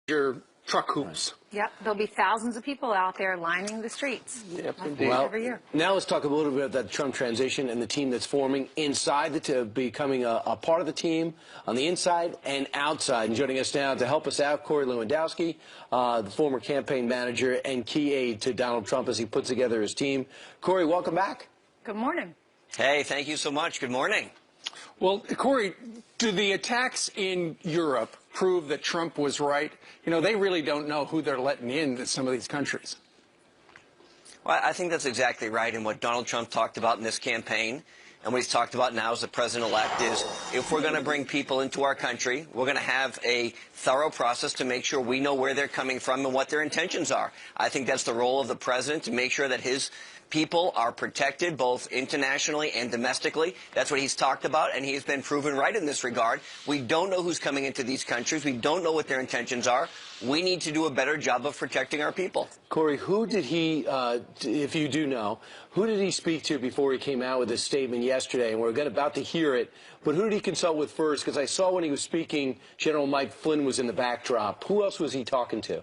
your truck hoops. Yep, there'll be thousands of people out there lining the streets. Yep, Well, every year. now let's talk a little bit about the Trump transition and the team that's forming inside becoming a part of the team on the inside and outside. And joining us now to help us out, Corey Lewandowski, the former campaign manager and key aide to Donald Trump as he puts together his team. Corey, welcome back. Good morning. Hey, thank you so much. Good morning. Well, Corey, do the attacks in Europe prove that Trump was right? You know, they really don't know who they're letting into some of these countries. Well, I think that's exactly right. And what Donald Trump talked about in this campaign and what he's talked about now as the president-elect is if we're going to bring people into our country, we're going to have a thorough process to make sure we know where they're coming from and what their intentions are. I think that's the role of the president, to make sure that his people are protected both internationally and domestically. That's what he's talked about, and he's been proven right in this regard. We don't know who's coming into these countries. We don't know what their intentions are. We need to do a better job of protecting our people. Corey, who did he, if you do know, who did he speak to before he came out with his statement yesterday? And we're about to hear it, but who did he consult with first? Because I saw when he was speaking, General Mike Flynn was in the backdrop. Who else was he talking to?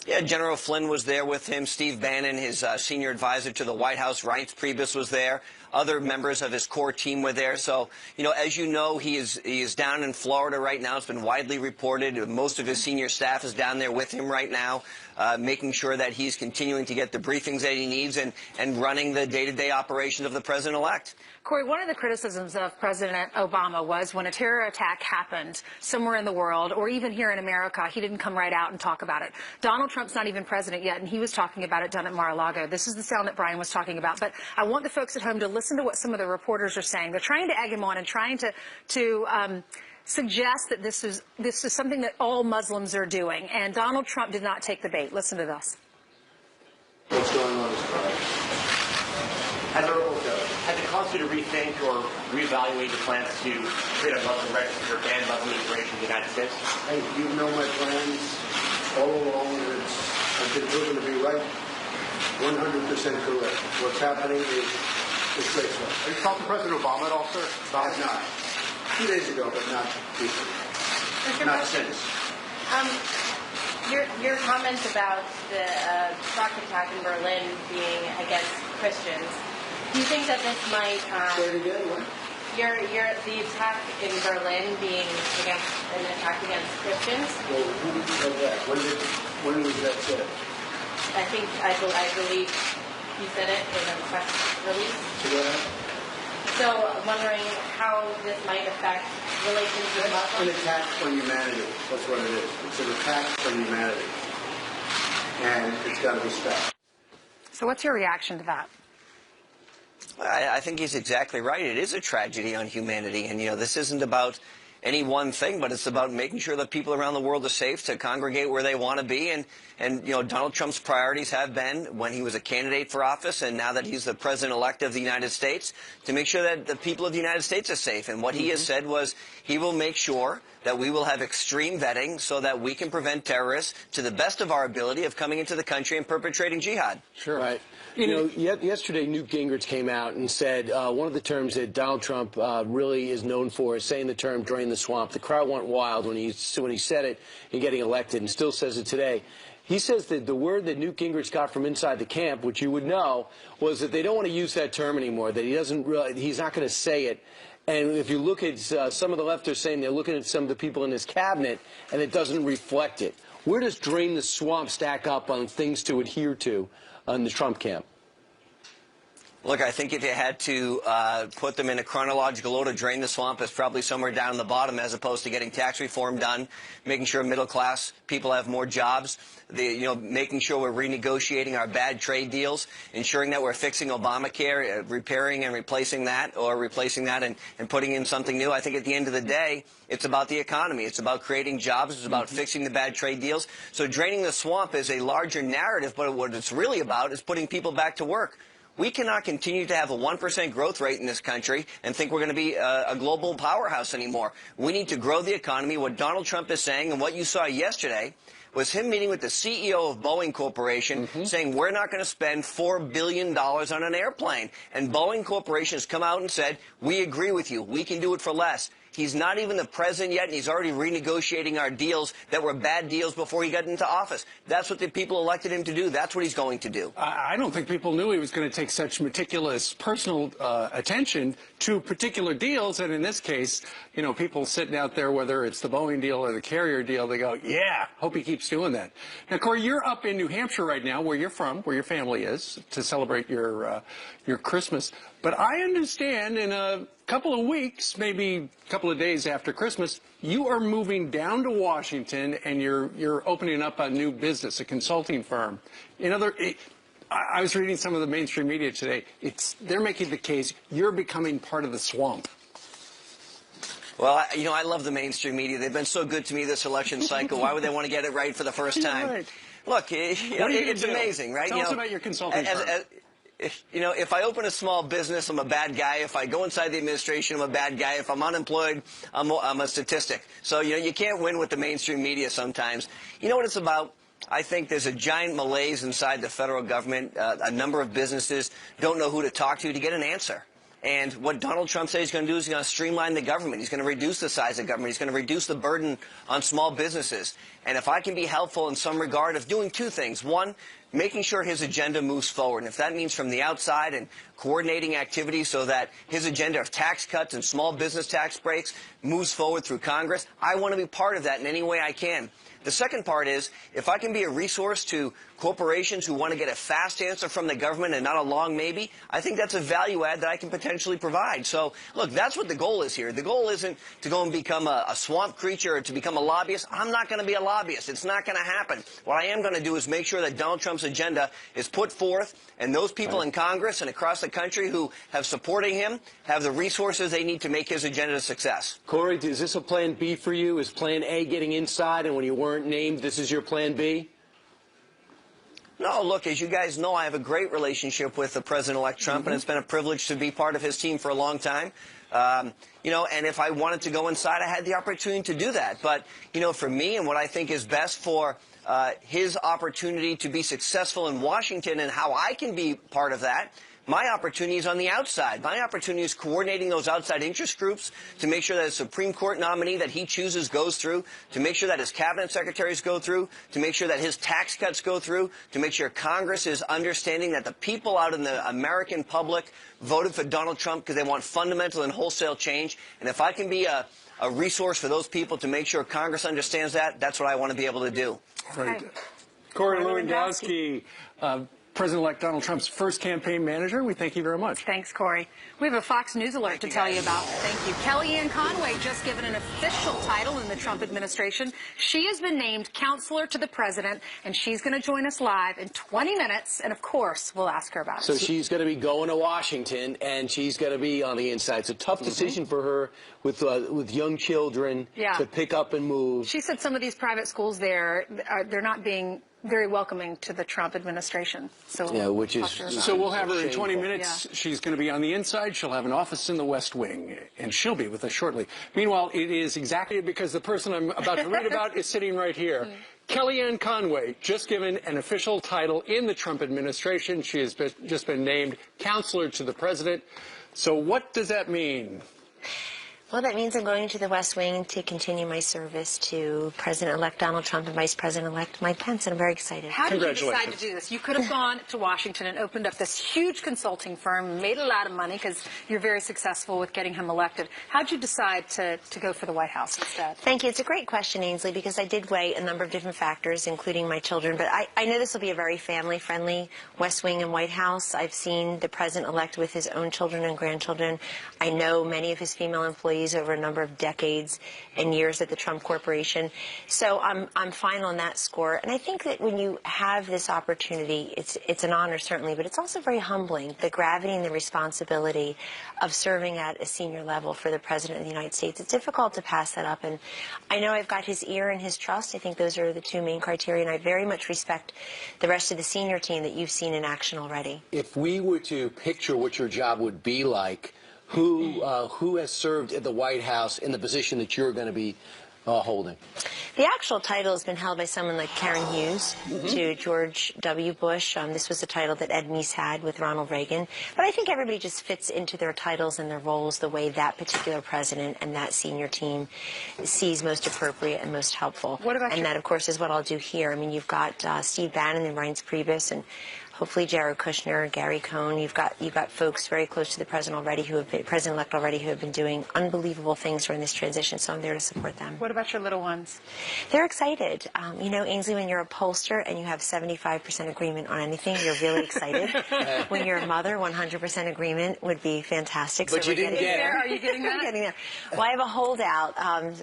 Yeah, General Flynn was there with him. Steve Bannon, his senior advisor to the White House, Reince Priebus was there. Other members of his core team were there. So, you know, as you know, he is down in Florida right now. It's been widely reported. Most of his senior staff is down there with him right now, making sure that he's continuing to get the briefings that he needs and running the day-to-day operations of the president-elect. Corey, one of the criticisms of President Obama was when a terror attack happened somewhere in the world, or even here in America, he didn't come right out and talk about it. Donald Trump's not even president yet, and he was talking about it down at Mar-a-Lago. This is the sound that Brian was talking about. But I want the folks at home to listen to what some of the reporters are saying. They're trying to egg him on and trying to suggest that this is something that all Muslims are doing. And Donald Trump did not take the bait. Listen to this. What's going on is Has it caused you to rethink or reevaluate your plans to create a Muslim register or ban Muslim immigration in the United States? Hey, you know my plans all along, and I've been proven to be right, 100% correct. What's happening is disgraceful. Have you talked to President Obama at all, sir? I have not. 2 days ago, but not recently. Not since. Your comments about the truck attack in Berlin being against Christians, do you think that this might... Say it again, what? The attack in Berlin being against an attack against Christians? Well, who said that? When was that said? I believe you said it in a press release. So I'm wondering how this might affect relations with Muslims. An attack on humanity. That's what it is. It's an attack on humanity. And it's got to be stopped. So what's your reaction to that? I think he's exactly right. It is a tragedy on humanity. And, you know, this isn't about any one thing, but it's about making sure that people around the world are safe to congregate where they want to be. And you know, Donald Trump's priorities have been, when he was a candidate for office and now that he's the president-elect of the United States, to make sure that the people of the United States are safe. And what he has said was he will make sure that we will have extreme vetting so that we can prevent terrorists to the best of our ability of coming into the country and perpetrating jihad. Sure. Right. You know, yesterday Newt Gingrich came out and said one of the terms that Donald Trump really is known for is saying the term "drain the swamp." The crowd went wild when he said it in getting elected, and still says it today. He says that the word that Newt Gingrich got from inside the camp, which you would know, was that they don't want to use that term anymore, that he's not going to say it. And if you look at some of the left are saying they're looking at some of the people in his cabinet, and it doesn't reflect it. Where does drain the swamp stack up on things to adhere to in the Trump camp? Look, I think if you had to put them in a chronological order, drain the swamp is probably somewhere down the bottom, as opposed to getting tax reform done, making sure middle-class people have more jobs, making sure we're renegotiating our bad trade deals, ensuring that we're fixing Obamacare, repairing and replacing that, or replacing that and putting in something new. I think at the end of the day, it's about the economy. It's about creating jobs. It's about fixing the bad trade deals. So draining the swamp is a larger narrative, but what it's really about is putting people back to work. We cannot continue to have a 1% growth rate in this country and think we're going to be a global powerhouse anymore. We need to grow the economy. What Donald Trump is saying, and what you saw yesterday, was him meeting with the CEO of Boeing Corporation, saying we're not going to spend $4 billion on an airplane. And Boeing Corporation has come out and said, we agree with you. We can do it for less. He's not even the president yet, and he's already renegotiating our deals that were bad deals before he got into office. That's what the people elected him to do. That's what he's going to do. I don't think people knew he was going to take such meticulous personal attention to particular deals. And in this case, you know, people sitting out there, whether it's the Boeing deal or the Carrier deal, they go, yeah, hope he keeps doing that. Now, Corey, you're up in New Hampshire right now, where you're from, where your family is, to celebrate your Christmas. But I understand in a couple of weeks, maybe a couple of days after Christmas, you are moving down to Washington, and you're opening up a new business, a consulting firm. I was reading some of the mainstream media today. They're making the case you're becoming part of the swamp. Well, you know, I love the mainstream media. They've been so good to me this election cycle. Why would they want to get it right for the first time? Right. Look, it's amazing, right? Tell us about your consulting firm. You know, if I open a small business, I'm a bad guy. If I go inside the administration, I'm a bad guy. If I'm unemployed, I'm a statistic. So, you know, you can't win with the mainstream media sometimes. You know what it's about? I think there's a giant malaise inside the federal government. A number of businesses don't know who to talk to get an answer. And what Donald Trump says he's going to do is he's going to streamline the government. He's going to reduce the size of government. He's going to reduce the burden on small businesses. And if I can be helpful in some regard of doing two things. One, making sure his agenda moves forward. And if that means from the outside and coordinating activities so that his agenda of tax cuts and small business tax breaks moves forward through Congress, I want to be part of that in any way I can. The second part is, if I can be a resource to corporations who want to get a fast answer from the government and not a long maybe, I think that's a value add that I can potentially provide. So, look, that's what the goal is here. The goal isn't to go and become a swamp creature or to become a lobbyist. I'm not going to be a lobbyist. It's not going to happen. What I am going to do is make sure that Donald Trump's agenda is put forth, and those people in Congress and across the country who have supporting him have the resources they need to make his agenda a success. Corey, is this a plan B for you? Is plan A getting inside, and when you weren't named, this is your plan B? No, look, as you guys know, I have a great relationship with the President-elect Trump, and it's been a privilege to be part of his team for a long time. You know, and if I wanted to go inside, I had the opportunity to do that. But, you know, for me and what I think is best for his opportunity to be successful in Washington and how I can be part of that, my opportunity is on the outside. My opportunity is coordinating those outside interest groups to make sure that a Supreme Court nominee that he chooses goes through, to make sure that his cabinet secretaries go through, to make sure that his tax cuts go through, to make sure Congress is understanding that the people out in the American public voted for Donald Trump because they want fundamental and wholesale change. And if I can be a resource for those people to make sure Congress understands that, that's what I want to be able to do. Right. Corey Lewandowski, President-elect Donald Trump's first campaign manager. We thank you very much. Thanks, Corey. We have a Fox News alert to tell you about. Thank you. Kellyanne Conway just given an official title in the Trump administration. She has been named counselor to the president, and she's going to join us live in 20 minutes. And, of course, we'll ask her about it. So she's going to be going to Washington, and she's going to be on the inside. It's a tough decision for her with young children to pick up and move. She said some of these private schools there, they're not being very welcoming to the Trump administration. So yeah, which is so we'll have her in 20 minutes. Yeah. She's going to be on the inside. She'll have an office in the West Wing, and she'll be with us shortly. Meanwhile, it is exactly because the person I'm about to read about is sitting right here. Kellyanne Conway, just given an official title in the Trump administration. She has just been named counselor to the president. So what does that mean? Well, that means I'm going to the West Wing to continue my service to President-elect Donald Trump and Vice President-elect Mike Pence, and I'm very excited. How did you decide to do this? You could have gone to Washington and opened up this huge consulting firm, made a lot of money because you're very successful with getting him elected. How did you decide to go for the White House instead? Thank you. It's a great question, Ainsley, because I did weigh a number of different factors, including my children. But I know this will be a very family-friendly West Wing and White House. I've seen the President-elect with his own children and grandchildren. I know many of his female employees over a number of decades and years at the Trump Corporation. So I'm fine on that score. And I think that when you have this opportunity, it's an honor, certainly, but it's also very humbling, the gravity and the responsibility of serving at a senior level for the President of the United States. It's difficult to pass that up. And I know I've got his ear and his trust. I think those are the two main criteria. And I very much respect the rest of the senior team that you've seen in action already. If we were to picture what your job would be like, who has served at the White House in the position that you're going to be holding? The actual title has been held by someone like Karen Hughes to George W. Bush. This was the title that Ed Meese had with Ronald Reagan. But I think everybody just fits into their titles and their roles the way that particular president and that senior team sees most appropriate and most helpful. What about and that, of course, is what I'll do here. I mean, you've got Steve Bannon and Reince Priebus and hopefully Jared Kushner, Gary Cohn. You've got folks very close to the president already president-elect already who have been doing unbelievable things during this transition. So I'm there to support them. What about your little ones? They're excited. You know, Ainsley, when you're a pollster and you have 75% agreement on anything, you're really excited. When you're a mother, 100% agreement would be fantastic. But so you didn't get it. Are you getting that? I'm getting there. Well, I have a holdout.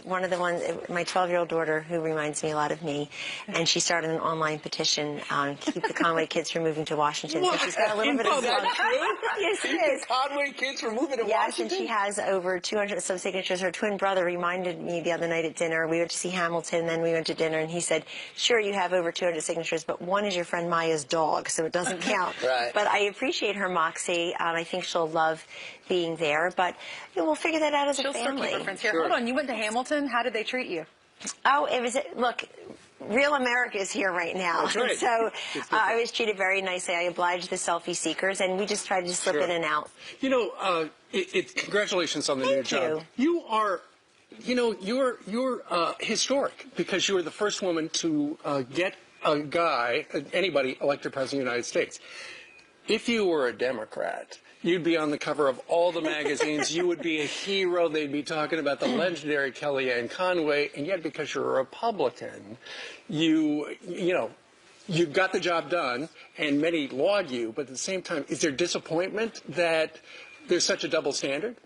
One of the ones, my 12-year-old daughter, who reminds me a lot of me, and she started an online petition on Keep the Conway Kids from Moving to Washington. So she's got a little bit of yes, it is. Conway Kids from moving to Yes, Washington? and she has over 200 some signatures. Her twin brother reminded me the other night at dinner. We went to see Hamilton, then we went to dinner, and he said, sure, you have over 200 signatures, but one is your friend Maya's dog, so it doesn't count. Right. But I appreciate her moxie. I think she'll love being there, but we'll figure that out as She'll a still family. keep her friends here. Sure. Hold on, you went to Hamilton. How did they treat you? Oh, it was, look, real America is here right now. That's right. So I was treated very nicely. I obliged the selfie seekers, and we just tried to slip in and out. You know, congratulations on the new Thank job. You are, you know, you're historic because you were the first woman to get a guy, anybody, elected president of the United States. If you were a Democrat, you'd be on the cover of all the magazines. You would be a hero. They'd be talking about the legendary Kellyanne Conway. And yet, because you're a Republican, you got the job done, and many laud you. But at the same time, is there disappointment that there's such a double standard?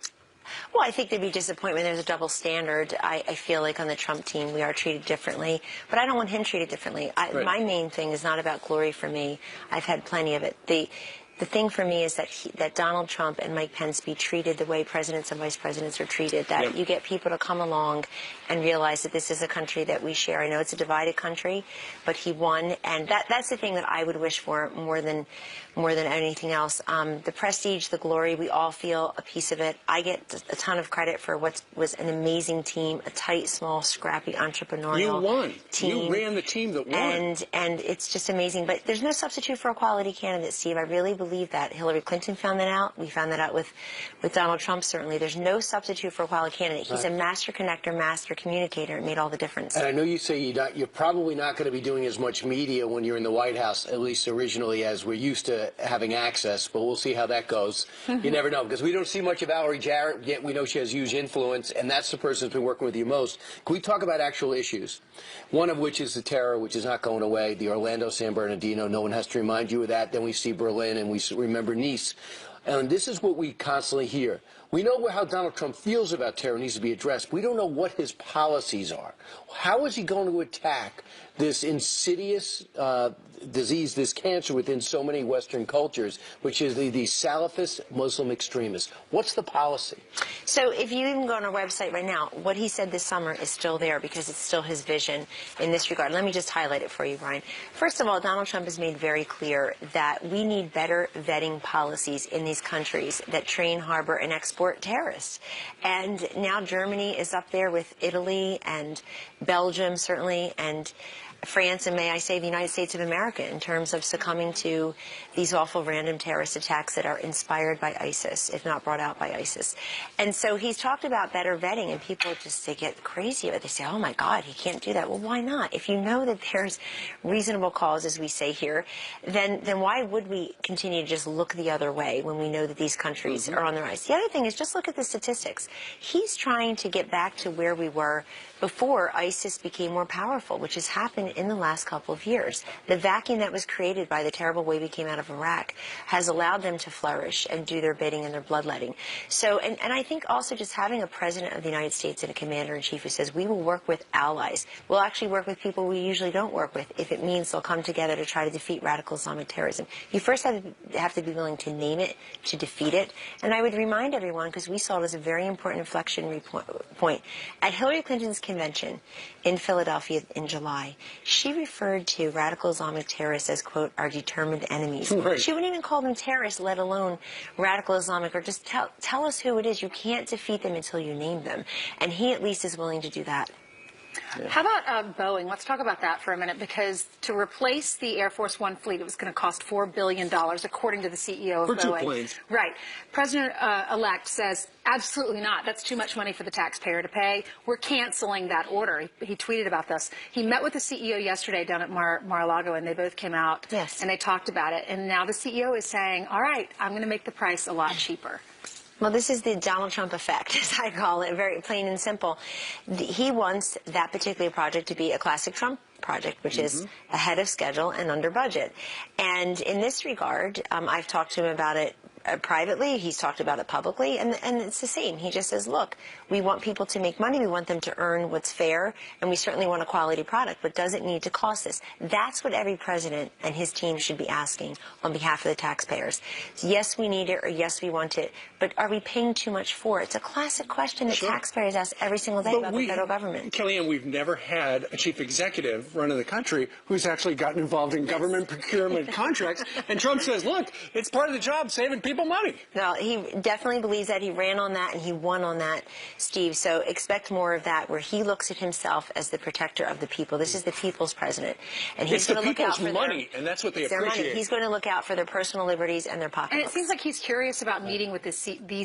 Well, I think there'd be disappointment. There's a double standard. I feel like on the Trump team we are treated differently, but I don't want him treated differently. Right. My main thing is not about glory for me. I've had plenty of it. The thing for me is that Donald Trump and Mike Pence be treated the way presidents and vice presidents are treated, that you get people to come along and realize that this is a country that we share. I know it's a divided country, but he won, and that's the thing that I would wish for more than anything else. The prestige, the glory, we all feel a piece of it. I get a ton of credit for what was an amazing team, a tight, small, scrappy, entrepreneurial You won. team. You ran the team that won. And it's just amazing. But there's no substitute for a quality candidate, Steve. I really believe that. Hillary Clinton found that out. We found that out with Donald Trump, certainly. There's no substitute for a quality candidate. He's a master connector, master communicator. It made all the difference. And I know you say you're probably not going to be doing as much media when you're in the White House, at least originally, as we're used to having access, but we'll see how that goes. You never know, because we don't see much of Valerie Jarrett, yet we know she has huge influence, and that's the person who's been working with you most. Can we talk about actual issues? One of which is the terror, which is not going away, the Orlando, San Bernardino. No one has to remind you of that. Then we see Berlin, and we remember Nice. And this is what we constantly hear. We know how Donald Trump feels about terror needs to be addressed. We don't know what his policies are. How is he going to attack this insidious disease, this cancer within so many Western cultures, which is the Salafist Muslim extremists? What's the policy? So if you even go on our website right now, what he said this summer is still there because it's still his vision in this regard. Let me just highlight it for you, Brian. First of all, Donald Trump has made very clear that we need better vetting policies in these countries that train, harbor, and export terrorists. And now Germany is up there with Italy and Belgium, certainly, and France, and may I say the United States of America, in terms of succumbing to these awful random terrorist attacks that are inspired by ISIS, if not brought out by ISIS. And so he's talked about better vetting, and people just, they get crazy about it. They say, oh my God, he can't do that. Well, why not? If you know that there's reasonable cause, as we say here, then why would we continue to just look the other way when we know that these countries are on the rise? The other thing is just look at the statistics. He's trying to get back to where we were before ISIS became more powerful, which has happened in the last couple of years. The vacuum that was created by the terrible way we came out of Iraq has allowed them to flourish and do their bidding and their bloodletting. So, and I think also just having a president of the United States and a commander-in-chief who says we will work with allies. We'll actually work with people we usually don't work with if it means they'll come together to try to defeat radical Islamic terrorism. You first have to be willing to name it, to defeat it. And I would remind everyone, because we saw it as a very important inflection point, at Hillary Clinton's convention in Philadelphia in July, she referred to radical Islamic terrorists as, quote, our determined enemies. Right. She wouldn't even call them terrorists, let alone radical Islamic, or just tell us who it is. You can't defeat them until you name them. And he at least is willing to do that. How about Boeing? Let's talk about that for a minute, because to replace the Air Force One fleet, it was going to cost $4 billion, according to the CEO of For Boeing. 2 planes. Right. President-elect says, absolutely not. That's too much money for the taxpayer to pay. We're canceling that order. He tweeted about this. He met with the CEO yesterday down at Mar-a-Lago, and they both came out and they talked about it. And now the CEO is saying, all right, I'm going to make the price a lot cheaper. Well, this is the Donald Trump effect, as I call it, very plain and simple. He wants that particular project to be a classic Trump project, which is ahead of schedule and under budget. And in this regard, I've talked to him about it privately. He's talked about it publicly, and it's the same. He just says, look, we want people to make money. We want them to earn what's fair, and we certainly want a quality product, but does it need to cost this? That's what every president and his team should be asking on behalf of the taxpayers. Yes, we need it, or yes, we want it, but are we paying too much for it? It's a classic question that taxpayers ask every single day about the federal government. Kellyanne, we've never had a chief executive running the country who's actually gotten involved in government procurement contracts, and Trump says, look, it's part of the job, saving people money. No, he definitely believes that. He ran on that, and he won on that, Steve. So expect more of that, where he looks at himself as the protector of the people. This is the people's president, and he's going to look out for people's money, and that's what they appreciate. He's going to look out for their personal liberties and their pocketbooks. And it seems like he's curious about meeting with these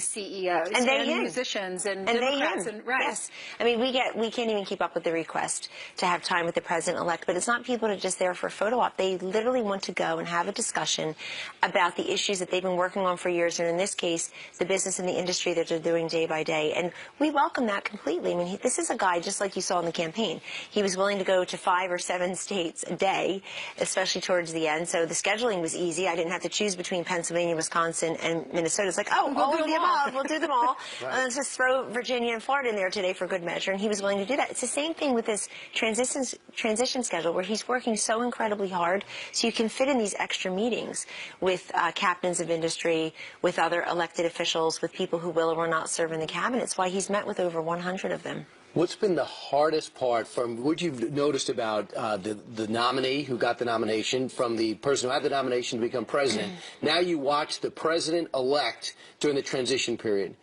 CEOs and musicians and Democrats. Yes, I mean we can't even keep up with the request to have time with the president-elect. But it's not people that are just there for a photo op. They literally want to go and have a discussion about the issues that they've been working on for years, and in this case, the business and the industry that they're doing day by day. And we welcome that completely. I mean, this is a guy, just like you saw in the campaign. He was willing to go to 5 or 7 states a day, especially towards the end. So the scheduling was easy. I didn't have to choose between Pennsylvania, Wisconsin, and Minnesota. It's like, oh, all of the above. We'll do them all. Let's just throw Virginia and Florida in there today for good measure. And he was willing to do that. It's the same thing with this transition schedule, where he's working so incredibly hard so you can fit in these extra meetings with captains of industry, with other elected officials, with people who will or will not serve in the cabinet. It's why he's met with over 100 of them. What's been the hardest part from what you've noticed about the nominee who got the nomination from the person who had the nomination to become president? Now you watch the president-elect during the transition period.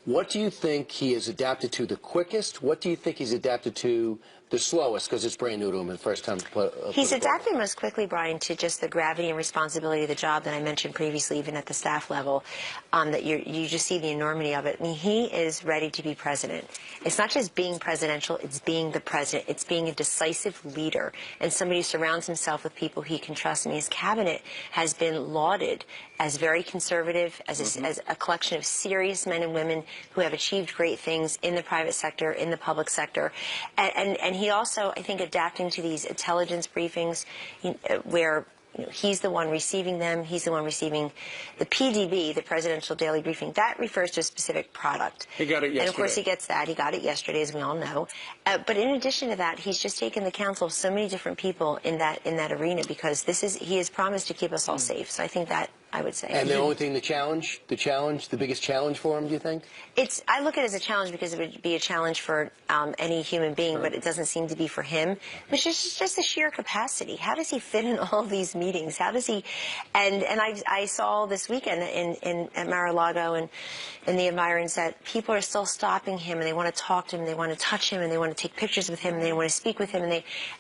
What do you think he has adapted to the quickest? What do you think he's adapted to the slowest, because it's brand new to him the first time to put He's adapted most quickly, Brian, to just the gravity and responsibility of the job that I mentioned previously, even at the staff level, that you just see the enormity of it. I mean, he is ready to be president. It's not just being presidential, it's being the president. It's being a decisive leader and somebody who surrounds himself with people he can trust. I mean, his cabinet has been lauded as very conservative, as a collection of serious men and women who have achieved great things in the private sector, in the public sector. And he also, I think, adapting to these intelligence briefings where he's the one receiving them. He's the one receiving the PDB, the Presidential Daily Briefing. That refers to a specific product. He got it yesterday. And, of course, he gets that. He got it yesterday, as we all know. But in addition to that, he's just taken the counsel of so many different people in that arena, because he has promised to keep us all safe. So I think that, I would say. And the only thing, the biggest challenge for him, do you think? I look at it as a challenge because it would be a challenge for any human being, but it doesn't seem to be for him. Which is just the sheer capacity. How does he fit in all of these meetings? How does he? And I saw this weekend at Mar-a-Lago and in the environs that people are still stopping him, and they want to talk to him, and they want to touch him, and they want to take pictures with him, and they want to speak with him,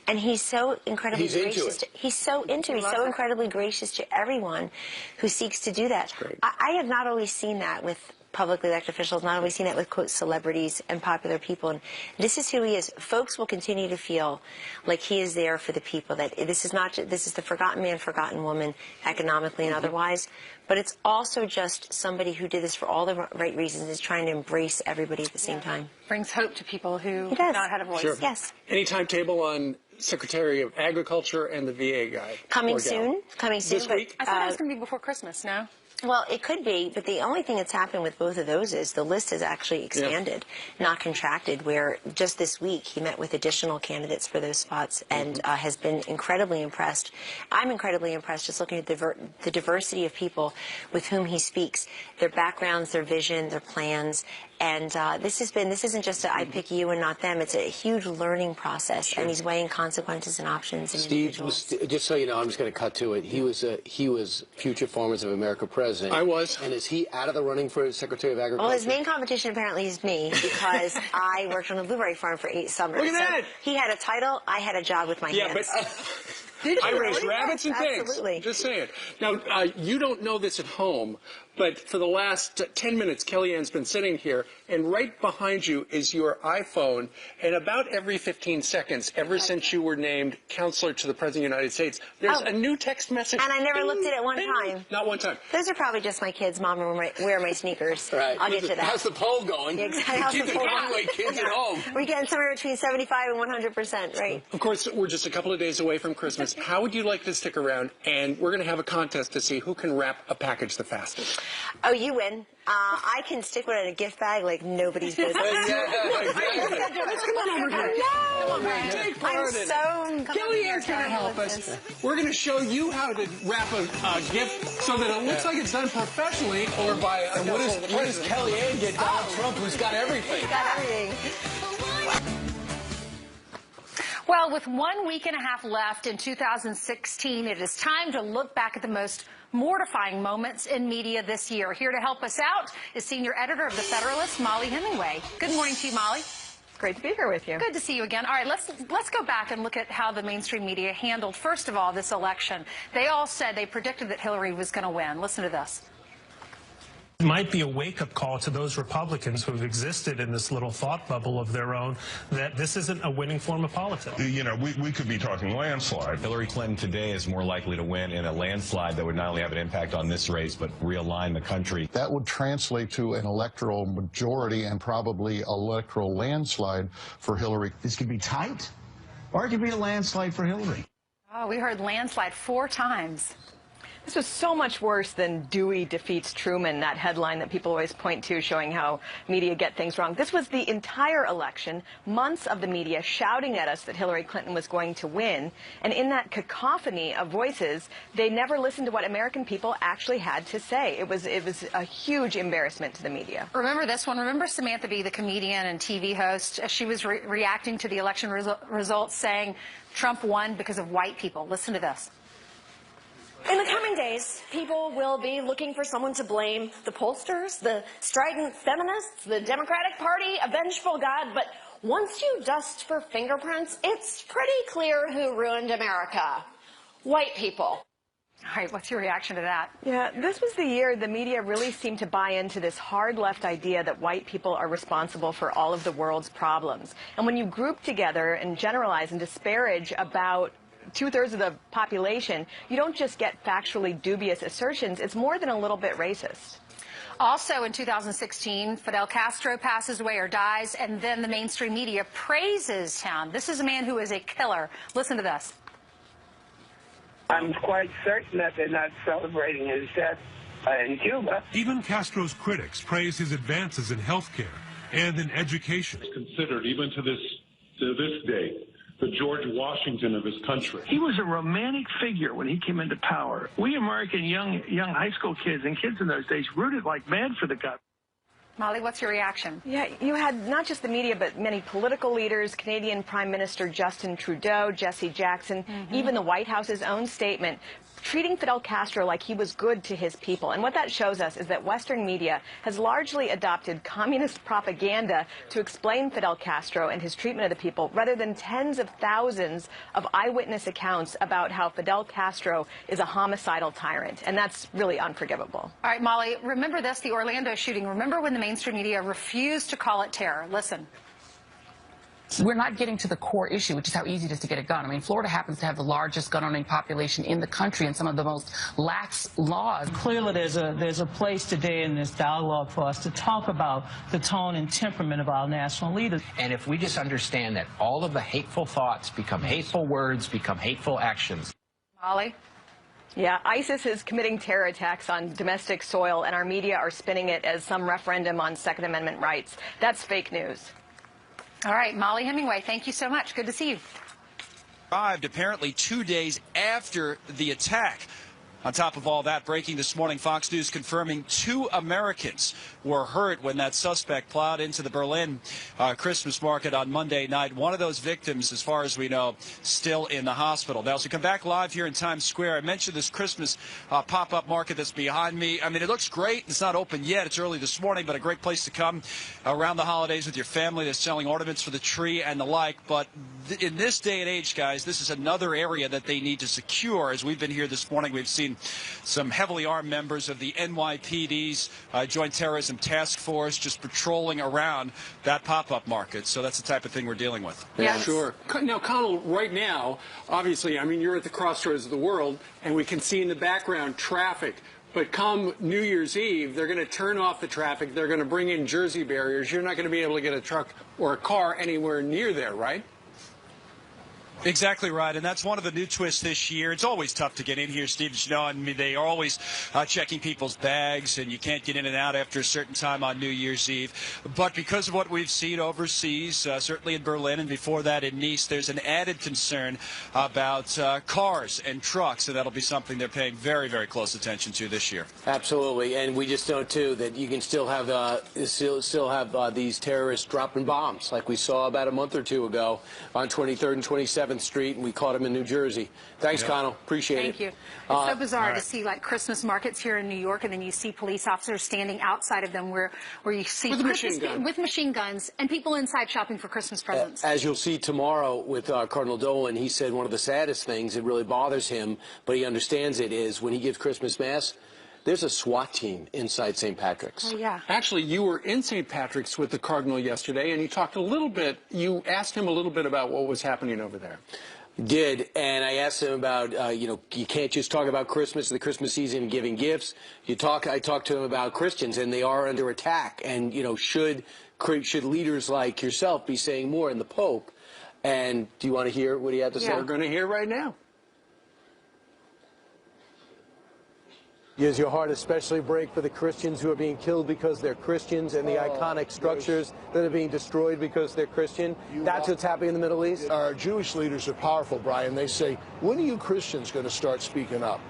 and he's so incredibly gracious. He's so incredibly gracious to everyone who seeks to do that. I have not always seen that with publicly elected officials, not always seen that with, quote, celebrities and popular people. And this is who he is. Folks will continue to feel like he is there for the people, that this is the forgotten man, forgotten woman, economically and otherwise, but it's also just somebody who did this for all the right reasons, is trying to embrace everybody at the same time. Brings hope to people who have not had a voice. Sure. Yes. Any timetable on Secretary of Agriculture and the VA guy? Coming soon. This week? I thought it was going to be before Christmas, no? Well, it could be, but the only thing that's happened with both of those is the list has actually expanded, not contracted, where just this week he met with additional candidates for those spots and has been incredibly impressed. I'm incredibly impressed just looking at the diversity of people with whom he speaks, their backgrounds, their vision, their plans, And this isn't just I pick you and not them. It's a huge learning process, and he's weighing consequences and options. And Steve, just so you know, I'm just going to cut to it. He was future Farmers of America president. I was. And is he out of the running for Secretary of Agriculture? Well, his main competition apparently is me, because I worked on a blueberry farm for 8 summers. Look at that! So he had a title, I had a job with my hands. I raised rabbits and pigs. Absolutely. Just saying. Now, you don't know this at home, but for the last 10 minutes, Kellyanne's been sitting here, and right behind you is your iPhone. And about every 15 seconds, ever since you were named counselor to the President of the United States, there's a new text message. And I never looked at it one Ding. time. Not one time. Those are probably just my kids. Mom, wear my sneakers. Right. I'll get to that. How's the poll going? Exactly. How's Keep the the poll Conway going? kids at home. We're getting somewhere between 75 and 100%, right? Of course, we're just a couple of days away from Christmas. How would you like to stick around? And we're going to have a contest to see who can wrap a package the fastest. Oh, you win. I can stick one in a gift bag like nobody's business. Let's come on over here. Hello. Take part in it. Kellyanne's going to help us. We're going to show you how to wrap a gift so that it looks like it's done professionally or by a What does Kellyanne get Donald Trump, who's got everything? Got everything. Well, with 1 week and a half left in 2016, it is time to look back at the most mortifying moments in media this year. Here to help us out is senior editor of The Federalist, Molly Hemingway. Good morning to you, Molly. Great to be here with you. Good to see you again. All right, let's go back and look at how the mainstream media handled, first of all, this election. They all said they predicted that Hillary was going to win. Listen to this. It might be a wake-up call to those Republicans who have existed in this little thought bubble of their own that this isn't a winning form of politics. You know, we could be talking landslide. Hillary Clinton today is more likely to win in a landslide that would not only have an impact on this race, but realign the country. That would translate to an electoral majority and probably electoral landslide for Hillary. This could be tight, or it could be a landslide for Hillary. Oh, we heard landslide 4 times. This was so much worse than Dewey defeats Truman, that headline that people always point to showing how media get things wrong. This was the entire election, months of the media shouting at us that Hillary Clinton was going to win. And in that cacophony of voices, they never listened to what American people actually had to say. It was a huge embarrassment to the media. Remember this one? Remember Samantha Bee, the comedian and TV host? She was reacting to the election results saying Trump won because of white people. Listen to this. In the coming days, people will be looking for someone to blame: the pollsters, the strident feminists, the Democratic Party, a vengeful God. But once you dust for fingerprints, it's pretty clear who ruined America: white people. All right, what's your reaction to that? Yeah, this was the year the media really seemed to buy into this hard left idea that white people are responsible for all of the world's problems. And when you group together and generalize and disparage about 2/3 of the population, you don't just get factually dubious assertions. It's more than a little bit racist. Also in 2016, Fidel Castro passes away or dies, and then the mainstream media praises him. This is a man who is a killer. Listen to this. I'm quite certain that they're not celebrating his death in Cuba. Even Castro's critics praise his advances in healthcare and in education. Considered even to this day the George Washington of his country. He was a romantic figure when he came into power. We American young high school kids and kids in those days rooted like mad for the guy. Molly, what's your reaction? Yeah, you had not just the media, but many political leaders, Canadian Prime Minister Justin Trudeau, Jesse Jackson, even the White House's own statement, treating Fidel Castro like he was good to his people. And what that shows us is that Western media has largely adopted communist propaganda to explain Fidel Castro and his treatment of the people, rather than tens of thousands of eyewitness accounts about how Fidel Castro is a homicidal tyrant. And that's really unforgivable. All right, Molly, remember this, the Orlando shooting. Remember when the mainstream media refused to call it terror? Listen. We're not getting to the core issue, which is how easy it is to get a gun. I mean, Florida happens to have the largest gun-owning population in the country and some of the most lax laws. Clearly, there's a place today in this dialogue for us to talk about the tone and temperament of our national leaders. And if we just understand that all of the hateful thoughts become hateful words, become hateful actions. Molly? Yeah, ISIS is committing terror attacks on domestic soil, and our media are spinning it as some referendum on Second Amendment rights. That's fake news. All right, Molly Hemingway, thank you so much. Good to see you. Arrived apparently 2 days after the attack. On top of all that, breaking this morning, Fox News confirming 2 Americans were hurt when that suspect plowed into the Berlin Christmas market on Monday night. One of those victims, as far as we know, still in the hospital. Now, as we come back live here in Times Square, I mentioned this Christmas pop-up market that's behind me. I mean, it looks great. It's not open yet. It's early this morning, but a great place to come around the holidays with your family. They're selling ornaments for the tree and the like. But in this day and age, guys, this is another area that they need to secure. As we've been here this morning, we've seen some heavily armed members of the NYPD's Joint Terrorism Task Force just patrolling around that pop-up market. So that's the type of thing we're dealing with. Yeah, sure. Now, Connell, right now, obviously, I mean, you're at the crossroads of the world, and we can see in the background traffic. But come New Year's Eve, they're going to turn off the traffic. They're going to bring in Jersey barriers. You're not going to be able to get a truck or a car anywhere near there, right? Exactly right, and that's one of the new twists this year. It's always tough to get in here, Steve. You know, I mean, they are always checking people's bags, and you can't get in and out after a certain time on New Year's Eve. But because of what we've seen overseas, certainly in Berlin and before that in Nice, there's an added concern about cars and trucks, and that'll be something they're paying very, very close attention to this year. Absolutely, and we just know too that you can still have these terrorists dropping bombs, like we saw about a month or two ago on 23rd and 27th Street, and we caught him in New Jersey. Thanks, Connell. Appreciate it. Thank you. It's so bizarre to see like Christmas markets here in New York, and then you see police officers standing outside of them where you see with machine guns and people inside shopping for Christmas presents. As you'll see tomorrow with Cardinal Dolan, he said one of the saddest things that really bothers him, but he understands it, is when he gives Christmas Mass, there's a SWAT team inside St. Patrick's. Oh, yeah. Actually, you were in St. Patrick's with the Cardinal yesterday, and you talked a little bit, you asked him a little bit about what was happening over there. Did, and I asked him about, you can't just talk about Christmas, the Christmas season, and giving gifts. I talked to him about Christians, and they are under attack, and, should leaders like yourself be saying more, and the Pope. And do you want to hear what he had to say? We're going to hear right now. Does your heart especially break for the Christians who are being killed because they're Christians, and the iconic structures that are being destroyed because they're Christian? That's what's happening in the Middle East? Our Jewish leaders are powerful, Brian. They say, when are you Christians going to start speaking up?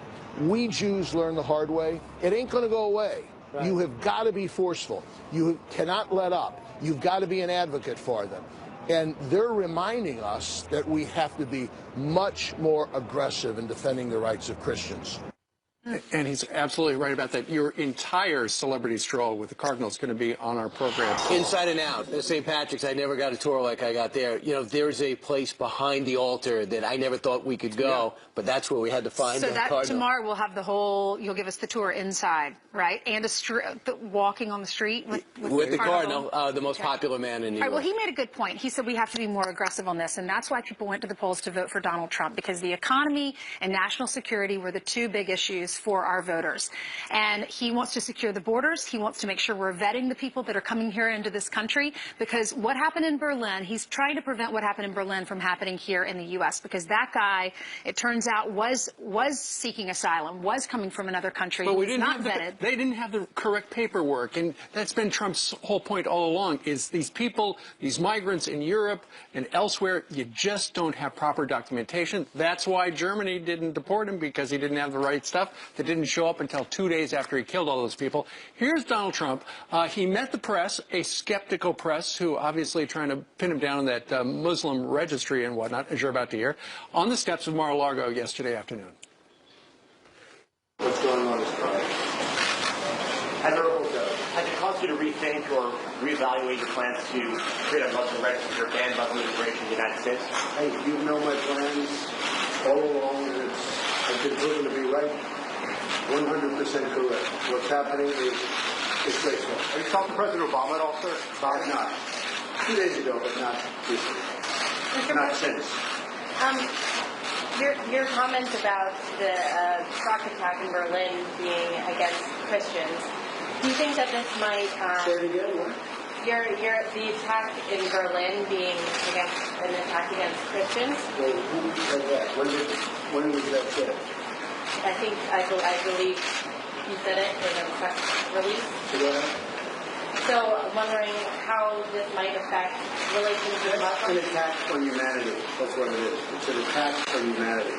We Jews learn the hard way. It ain't going to go away. Right. You have got to be forceful. You cannot let up. You've got to be an advocate for them. And they're reminding us that we have to be much more aggressive in defending the rights of Christians. And he's absolutely right about that. Your entire celebrity stroll with the Cardinal is going to be on our program. Inside and out. At St. Patrick's, I never got a tour like I got there. There's a place behind the altar that I never thought we could go, but that's where we had to find the Cardinal. So tomorrow we'll have the whole, you'll give us the tour inside, right? And walking on the street with the Cardinal, the most popular man in New York. Well, he made a good point. He said we have to be more aggressive on this, and that's why people went to the polls to vote for Donald Trump, because the economy and national security were the two big issues for our voters. And he wants to secure the borders. He wants to make sure we're vetting the people that are coming here into this country, because what happened in Berlin, he's trying to prevent what happened in Berlin from happening here in the U.S., because that guy, it turns out, was seeking asylum, was coming from another country. But they didn't have the correct paperwork, and that's been Trump's whole point all along, is these people, these migrants in Europe and elsewhere, you just don't have proper documentation. That's why Germany didn't deport him, because he didn't have the right stuff. They didn't show up until 2 days after he killed all those people. Here's Donald Trump. He met the press, a skeptical press, who obviously trying to pin him down in that Muslim registry and whatnot, as you're about to hear, on the steps of Mar-a-Lago yesterday afternoon. What's going on is right. Has it caused you to rethink or reevaluate your plans to create a Muslim register or ban Muslim immigration in the United States? Hey, you know my plans all along, and I've been proven to be right. 100% correct. What's happening is disgraceful. Have you talked to President Obama at all, sir? Not. 2 days ago, but not recently. Not since. Your comment about the truck attack in Berlin being against Christians, do you think that this might... Say it again, what? The attack in Berlin being an attack against Christians? Well, who said that? When was that said? I believe you said it in a press release. Yeah. So I'm wondering how this might affect relations with Muslims. It's an attack on humanity. That's what it is. It's an attack on humanity.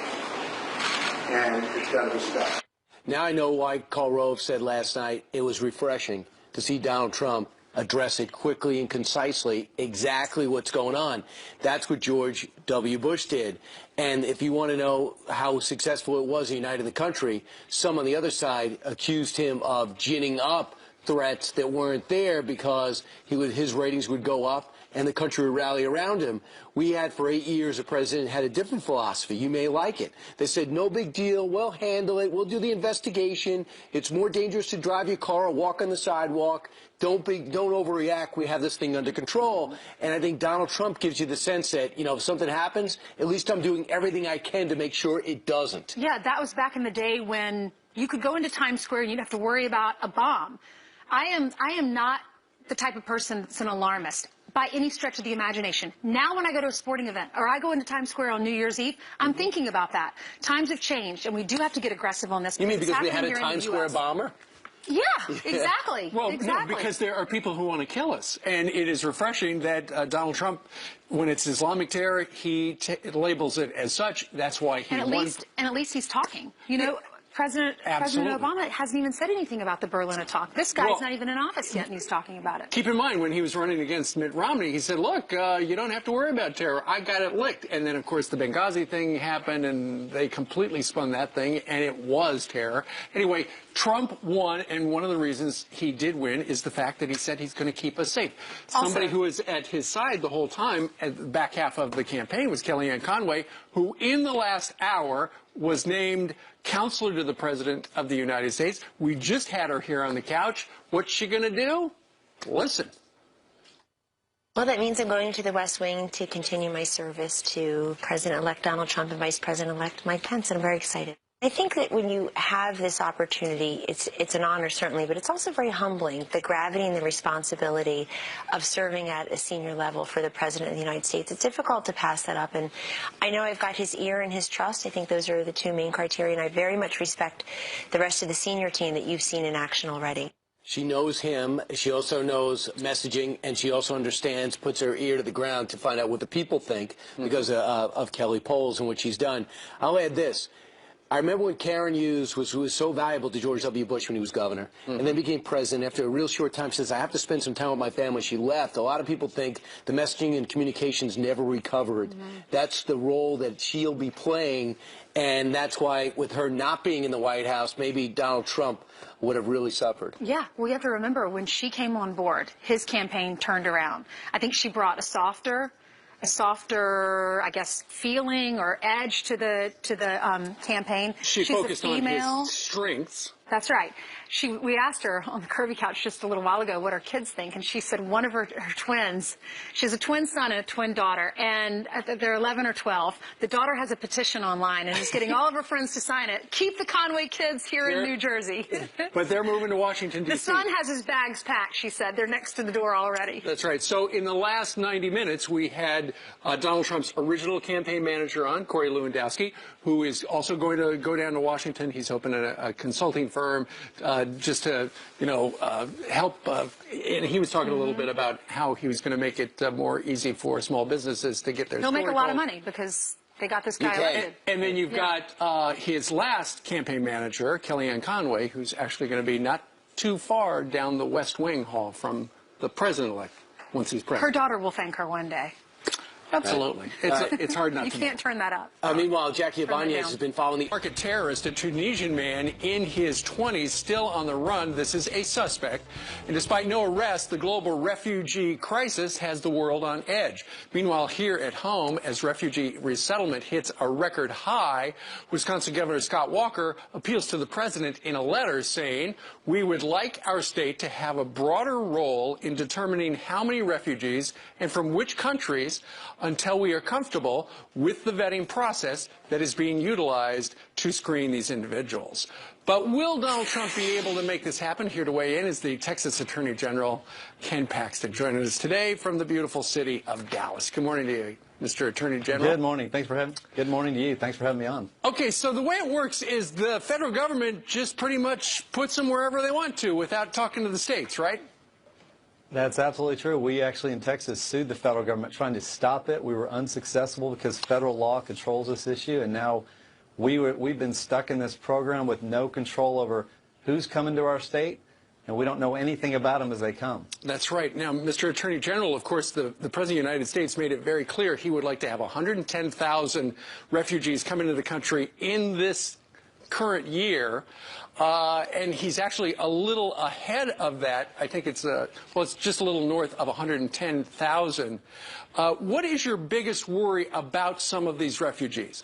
And it's got to be stopped. Now I know why Karl Rove said last night it was refreshing to see Donald Trump address it quickly and concisely, exactly what's going on. That's what George W. Bush did. And if you want to know how successful it was in uniting the country, some on the other side accused him of ginning up threats that weren't there because his ratings would go up and the country would rally around him. We had for 8 years a president had a different philosophy. You may like it. They said, no big deal, we'll handle it, we'll do the investigation. It's more dangerous to drive your car or walk on the sidewalk. Don't overreact. We have this thing under control. And I think Donald Trump gives you the sense that, if something happens, at least I'm doing everything I can to make sure it doesn't. Yeah, that was back in the day when you could go into Times Square and you'd have to worry about a bomb. I am not the type of person that's an alarmist by any stretch of the imagination. Now when I go to a sporting event or I go into Times Square on New Year's Eve, I'm thinking about that. Times have changed, and we do have to get aggressive on this. You mean because we had a Times Square bomber? Yeah, exactly. Well, exactly. No, because there are people who want to kill us. And it is refreshing that Donald Trump, when it's Islamic terror, he labels it as such. That's why he won. And at least he's talking. President Obama hasn't even said anything about the Berlin attack. This guy's not even in office yet, and he's talking about it. Keep in mind, when he was running against Mitt Romney, he said, look, you don't have to worry about terror. I got it licked. And then, of course, the Benghazi thing happened, and they completely spun that thing, and it was terror. Anyway, Trump won, and one of the reasons he did win is the fact that he said he's going to keep us safe. Somebody who was at his side the whole time, at the back half of the campaign, was Kellyanne Conway, who in the last hour was named counselor to the President of the United States. We just had her here on the couch. What's she going to do? Listen. Well, that means I'm going to the West Wing to continue my service to President-elect Donald Trump and Vice President-elect Mike Pence, and I'm very excited. I think that when you have this opportunity, it's an honor, certainly, but it's also very humbling, the gravity and the responsibility of serving at a senior level for the President of the United States. It's difficult to pass that up, and I know I've got his ear and his trust. I think those are the two main criteria, and I very much respect the rest of the senior team that you've seen in action already. She knows him. She also knows messaging, and she also understands, puts her ear to the ground to find out what the people think because of Kelly polls and what she's done. I'll add this. I remember when Karen Hughes was so valuable to George W. Bush when he was governor, and then became president. After a real short time, she says, I have to spend some time with my family. She left. A lot of people think the messaging and communications never recovered. That's the role that she'll be playing, and that's why, with her not being in the White House, maybe Donald Trump would have really suffered. Yeah, we have to remember, when she came on board, his campaign turned around. I think she brought a softer, I guess, feeling or edge to the campaign. She's focused on his strengths. That's right. We asked her on the Kirby Couch just a little while ago what her kids think, and she said one of her twins, she has a twin son and a twin daughter, and they're 11 or 12. The daughter has a petition online and is getting all of her friends to sign it. Keep the Conway kids here in New Jersey. But they're moving to Washington, D.C. The son has his bags packed, she said. They're next to the door already. That's right. So in the last 90 minutes, we had Donald Trump's original campaign manager on, Corey Lewandowski, who is also going to go down to Washington. He's opening a consulting firm just to, help. And he was talking a little bit about how he was going to make it more easy for small businesses to get their He'll story make a lot told. of money because they got this guy elected. And then you've got his last campaign manager, Kellyanne Conway, who's actually going to be not too far down the West Wing hall from the president-elect once he's president. Her daughter will thank her one day. Absolutely. It's hard not to. You can't turn that up. Meanwhile, Jackie Ibanez has been following the market terrorist, a Tunisian man in his 20s, still on the run. This is a suspect. And despite no arrest, the global refugee crisis has the world on edge. Meanwhile, here at home, as refugee resettlement hits a record high, Wisconsin Governor Scott Walker appeals to the president in a letter saying, we would like our state to have a broader role in determining how many refugees and from which countries until we are comfortable with the vetting process that is being utilized to screen these individuals. But will Donald Trump be able to make this happen? Here to weigh in is the Texas Attorney General, Ken Paxton, joining us today from the beautiful city of Dallas. Good morning to you, Mr. Attorney General. Good morning. Good morning to you. Thanks for having me on. Okay, so the way it works is the federal government just pretty much puts them wherever they want to without talking to the states, right? That's absolutely true. We actually in Texas sued the federal government trying to stop it. We were unsuccessful because federal law controls this issue, and now We've been stuck in this program with no control over who's coming to our state, and we don't know anything about them as they come. That's right. Now, Mr. Attorney General, of course, the President of the United States made it very clear he would like to have 110,000 refugees come into the country in this current year, and he's actually a little ahead of that. I think it's it's just a little north of 110,000. What is your biggest worry about some of these refugees?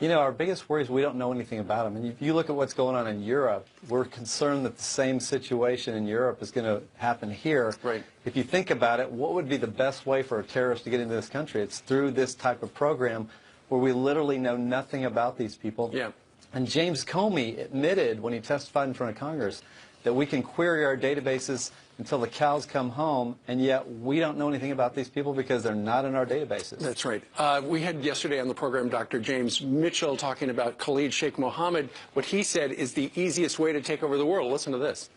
You know, our biggest worry is we don't know anything about them. And if you look at what's going on in Europe, we're concerned that the same situation in Europe is going to happen here. Right. If you think about it, what would be the best way for a terrorist to get into this country? It's through this type of program where we literally know nothing about these people. Yeah. And James Comey admitted when he testified in front of Congress that we can query our databases until the cows come home, and yet we don't know anything about these people because they're not in our databases. That's right. We had yesterday on the program Dr. James Mitchell talking about Khalid Sheikh Mohammed. What he said is the easiest way to take over the world. Listen to this.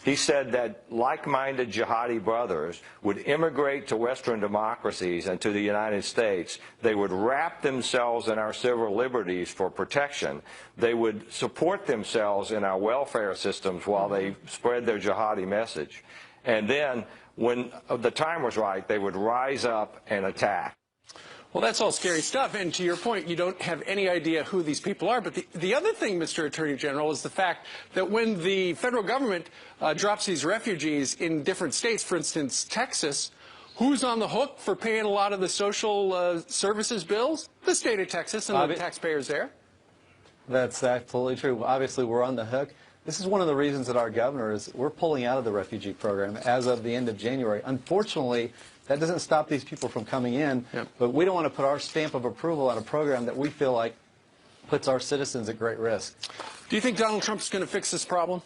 He said that like-minded jihadi brothers would immigrate to Western democracies and to the United States. They would wrap themselves in our civil liberties for protection. They would support themselves in our welfare systems while they spread their jihadi message. And then, when the time was right, they would rise up and attack. Well, that's all scary stuff, and to your point, you don't have any idea who these people are. But the other thing, Mr. Attorney General, is the fact that when the federal government drops these refugees in different states, for instance, Texas, who's on the hook for paying a lot of the social services bills? The state of Texas and the taxpayers there. That's absolutely true. Obviously, we're on the hook. This is one of the reasons that our governor is we're pulling out of the refugee program as of the end of January. Unfortunately, that doesn't stop these people from coming in, but we don't want to put our stamp of approval on a program that we feel like puts our citizens at great risk. Do you think Donald Trump's going to fix this problem?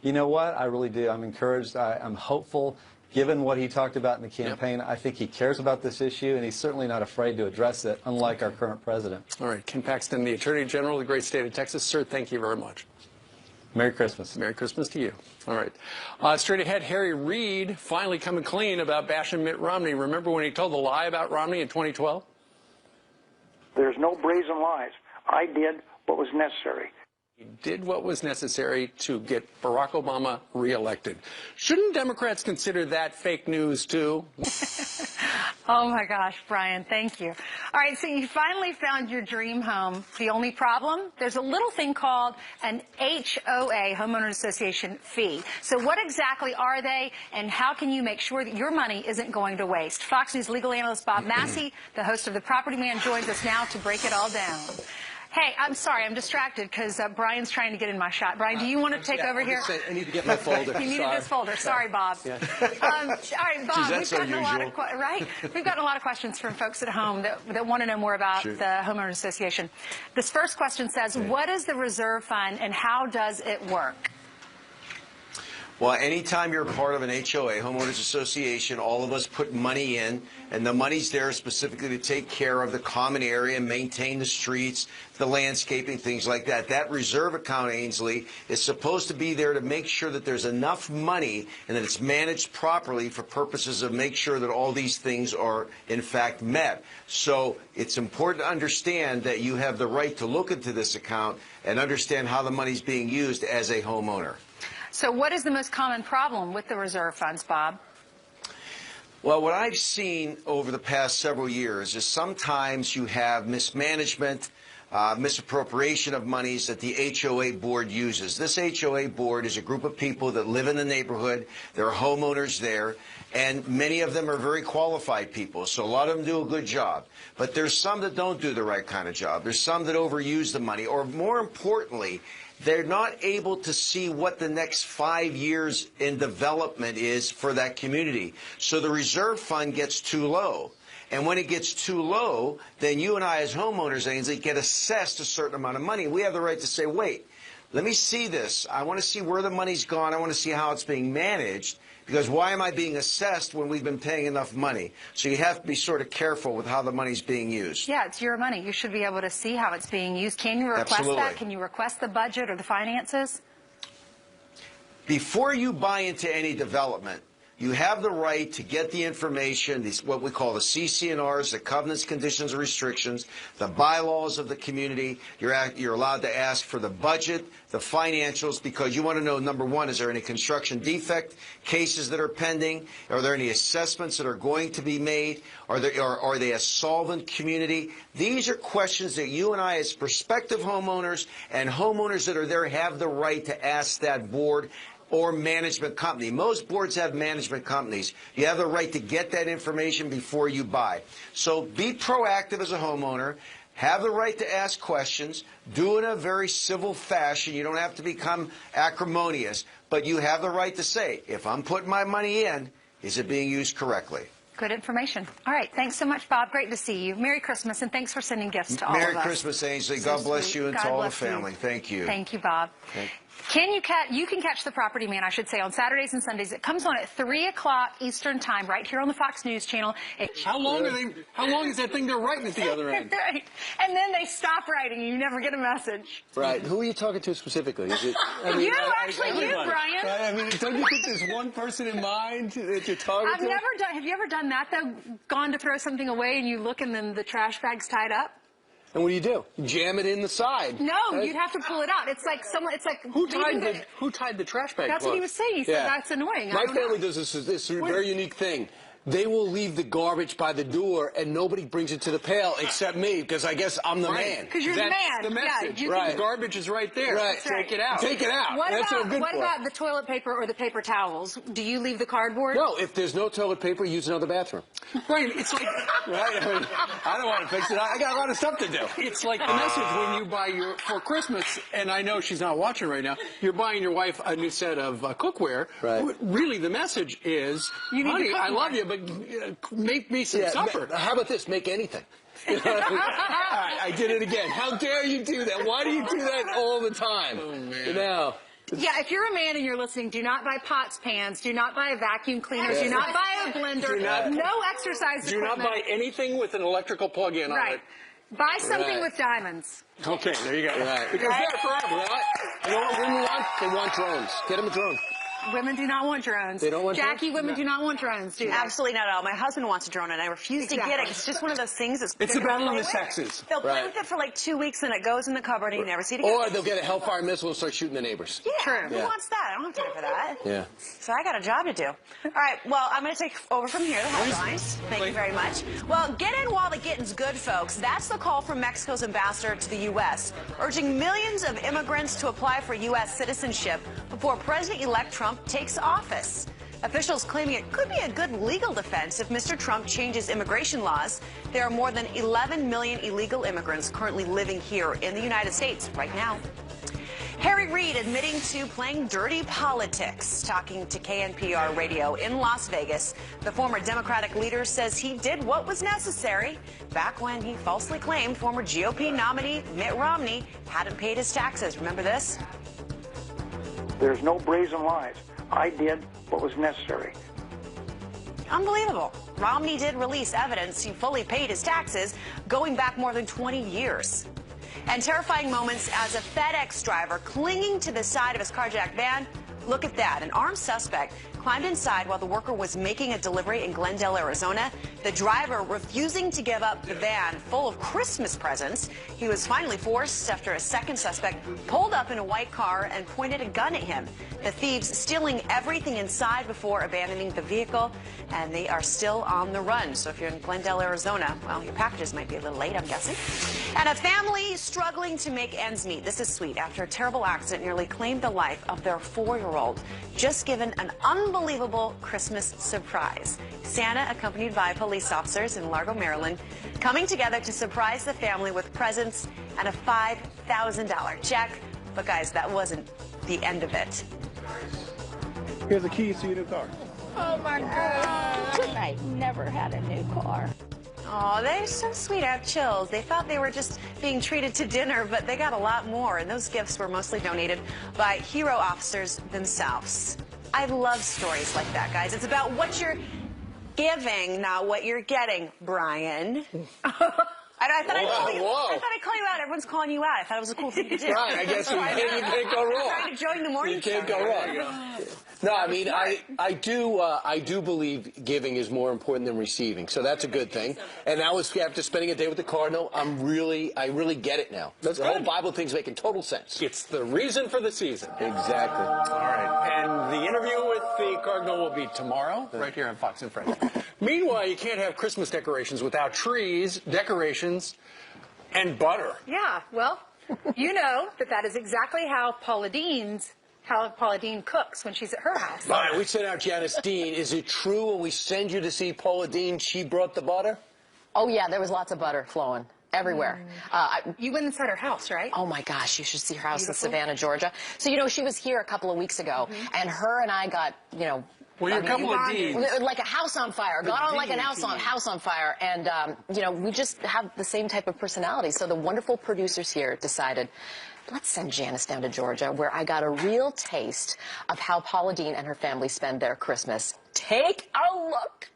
You know what? I really do. I'm encouraged. I'm hopeful. Given what he talked about in the campaign, I think he cares about this issue, and he's certainly not afraid to address it, unlike our current president. All right. Ken Paxton, the Attorney General of the great state of Texas. Sir, thank you very much. Merry Christmas. Merry Christmas to you. All right. Straight ahead, Harry Reid finally coming clean about bashing Mitt Romney. Remember when he told the lie about Romney in 2012? There's no brazen lies. I did what was necessary. He did what was necessary to get Barack Obama reelected. Shouldn't Democrats consider that fake news, too? Oh, my gosh, Brian, thank you. All right, so you finally found your dream home. The only problem? There's a little thing called an HOA, Homeowners Association fee. So what exactly are they, and how can you make sure that your money isn't going to waste? Fox News legal analyst Bob Massey, the host of The Property Man, joins us now to break it all down. Hey, I'm sorry, I'm distracted because Brian's trying to get in my shot. Brian, do you want to take over here? I need to get my folder. You needed this folder. Sorry, Bob. Yeah. All right, Bob, Geez, we've gotten a lot of questions from folks at home that want to know more about the Homeowners Association. This first question says, what is the reserve fund and how does it work? Well, anytime you're part of an HOA, Homeowners Association, all of us put money in, and the money's there specifically to take care of the common area, maintain the streets, the landscaping, things like that. That reserve account, Ainsley, is supposed to be there to make sure that there's enough money and that it's managed properly for purposes of make sure that all these things are, in fact, met. So it's important to understand that you have the right to look into this account and understand how the money's being used as a homeowner. So what is the most common problem with the reserve funds, Bob? Well, what I've seen over the past several years is sometimes you have mismanagement, misappropriation of monies that the HOA board uses. This HOA board is a group of people that live in the neighborhood. There are homeowners there, and many of them are very qualified people, so a lot of them do a good job. But there's some that don't do the right kind of job. There's some that overuse the money, or more importantly, they're not able to see what the next 5 years in development is for that community. So the reserve fund gets too low. And when it gets too low, then you and I as homeowners, Ainsley, get assessed a certain amount of money. We have the right to say, wait, let me see this. I want to see where the money's gone. I want to see how it's being managed. Because why am I being assessed when we've been paying enough money? So you have to be sort of careful with how the money's being used. Yeah, it's your money. You should be able to see how it's being used. Can you request that? Can you request the budget or the finances? Before you buy into any development, You have the right to get the information, these, what we call the CC&Rs, the covenants, conditions, and restrictions, the bylaws of the community. You're allowed to ask for the budget, the financials, because you want to know, number one, is there any construction defect cases that are pending? Are there any assessments that are going to be made? Are they a solvent community? These are questions that you and I, as prospective homeowners and homeowners that are there, have the right to ask that board or management company. Most boards have management companies. You have the right to get that information before you buy. So be proactive as a homeowner. Have the right to ask questions. Do it in a very civil fashion. You don't have to become acrimonious, but you have the right to say, if I'm putting my money in, is it being used correctly? Good information. All right. Thanks so much, Bob. Great to see you. Merry Christmas, and thanks for sending gifts to all of us. Merry Christmas, Ainsley. God bless you and to all the family. Thank you. Thank you, Bob. You can catch The Property Man, I should say, on Saturdays and Sundays. It comes on at 3 o'clock Eastern Time, right here on the Fox News Channel. How long is that thing they're writing at the other end? Right. And then they stop writing, and you never get a message. Right. Who are you talking to specifically? Is it? You, Brian. I mean, don't you think there's one person in mind that you're talking to? Have you ever done that though? Gone to throw something away, and you look, and then the trash bag's tied up. And what do? Jam it in the side. No, you'd have to pull it out. It's like someone. It's like who tied the trash bag? That's what he was saying. He said that's annoying. My family does this very unique thing. They will leave the garbage by the door, and nobody brings it to the pail except me, because I guess I'm the man. Because you're the man. That's the message. Yeah, the garbage is right there. Right. Take it out. Take it out. What That's about, what what about the toilet paper or the paper towels? Do you leave the cardboard? No. If there's no toilet paper, use another bathroom. Right. It's like right. I mean, I don't want to fix it. I got a lot of stuff to do. It's like the message when you buy for Christmas, and I know she's not watching right now. You're buying your wife a new set of cookware. Right. Really, the message is, honey, I love you, but make me some supper. How about this? Make anything. I did it again. How dare you do that? Why do you do that all the time? Oh, man. You know. Yeah, if you're a man and you're listening, do not buy pots, pans, do not buy a vacuum cleaner, do not buy a blender, no exercise do equipment. not buy anything with an electrical plug-in on it. Buy something with diamonds. Okay, there you go. Right. Because they're forever. You know what women want? They want drones. Get them a drone. Women do not want drones. They don't want Jackie, drones? women do not want drones, do they? Absolutely not at all. My husband wants a drone, and I refuse to get it. It's just one of those things. It's the battle of the sexes. They'll play with it for like 2 weeks, and it goes in the cupboard, and you never see it again. Or they'll get a Hellfire missile and start shooting the neighbors. Yeah, true. Who wants that? I don't have time for that. Yeah. So I got a job to do. All right, well, I'm going to take over from here, the headlines. Thank you very much. Well, get in while the getting's good, folks. That's the call from Mexico's ambassador to the U.S., urging millions of immigrants to apply for U.S. citizenship before President-elect Trump takes office. Officials claiming it could be a good legal defense if Mr. Trump changes immigration laws. There are more than 11 million illegal immigrants currently living here in the United States right now. Harry Reid admitting to playing dirty politics. Talking to KNPR Radio in Las Vegas, the former Democratic leader says he did what was necessary back when he falsely claimed former GOP nominee Mitt Romney hadn't paid his taxes. Remember this? There's no brazen lies. I did what was necessary. Unbelievable. Romney did release evidence he fully paid his taxes going back more than 20 years. And terrifying moments as a FedEx driver clinging to the side of his carjacked van. Look at that. An armed suspect climbed inside while the worker was making a delivery in Glendale, Arizona. The driver refusing to give up the van full of Christmas presents. He was finally forced after a second suspect pulled up in a white car and pointed a gun at him. The thieves stealing everything inside before abandoning the vehicle, and they are still on the run. So if you're in Glendale, Arizona, well, your packages might be a little late, I'm guessing. And a family struggling to make ends meet. This is sweet. After a terrible accident nearly claimed the life of their 4-year-old, just given an unbelievable Christmas surprise. Santa, accompanied by police officers in Largo, Maryland, coming together to surprise the family with presents and a $5,000 check. But guys, that wasn't the end of it. Here's the keys to your new car. Oh my God. I never had a new car. Oh, they're so sweet. I have chills. They thought they were just being treated to dinner, but they got a lot more, and those gifts were mostly donated by hero officers themselves. I love stories like that, guys. It's about what you're giving, not what you're getting, Brian. I thought I'd call you God, everyone's calling you out. I thought it was a cool thing to do. Right, I guess you can't go wrong. Trying to join the morning show. You can't go wrong. No, I mean, I do believe giving is more important than receiving, so that's a good thing. And now, after spending a day with the Cardinal, I really get it now. That's the good. whole Bible thing's making total sense. It's the reason for the season. Exactly. All right, and the interview with the Cardinal will be tomorrow, right here on Fox and Friends. Meanwhile, you can't have Christmas decorations without trees, decorations, and butter. Yeah, well, you know that is exactly how Paula Dean cooks when she's at her house. All right, we sent out Janice Dean. Is it true when we send you to see Paula Dean, she brought the butter? Oh, yeah, there was lots of butter flowing everywhere. You went inside her house, right? Oh, my gosh, you should see her house Beautiful. in Savannah, Georgia. So, you know, she was here a couple of weeks ago, and her and I got, you know, well, you're a couple of Deans. Like a house on fire. Got on like a house on fire. And, you know, we just have the same type of personality. So the wonderful producers here decided, let's send Janice down to Georgia, where I got a real taste of how Paula Dean and her family spend their Christmas. Take a look.